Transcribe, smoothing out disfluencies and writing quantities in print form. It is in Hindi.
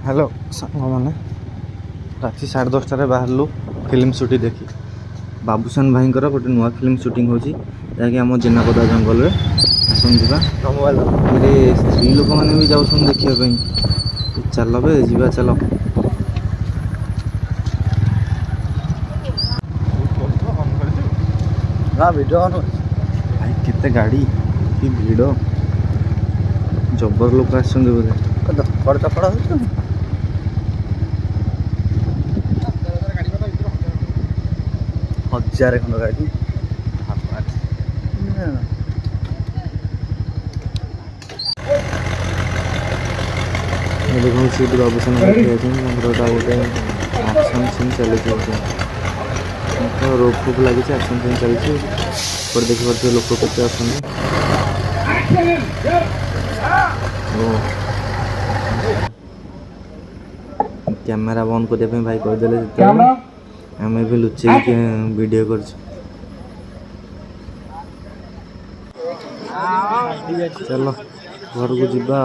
हेलो सांग मैंने राति 10:30 बाहर फिल्म शूटिंग देखी बाबूसान भाई गोटे नुआ फिल्म शूटिंग होची जहाँकि आम जेनापदा जंगल में आसन जा स्त्री लोक मैंने भी जाऊँ देखा चल बे जीवा चल भाई केते गाड़ी कि भिड़ जबर लोक आस हजार खंड गाड़ी देखो सीट बाबूसान भाई गोटे आक्शन सीन चलती रोक फुक लगी आक्शन सीन चलती देखिए लोक के कैमेरा बंद करने भाई कहदे आम भी लुचे वीडियो कर चलो घर को जीवा।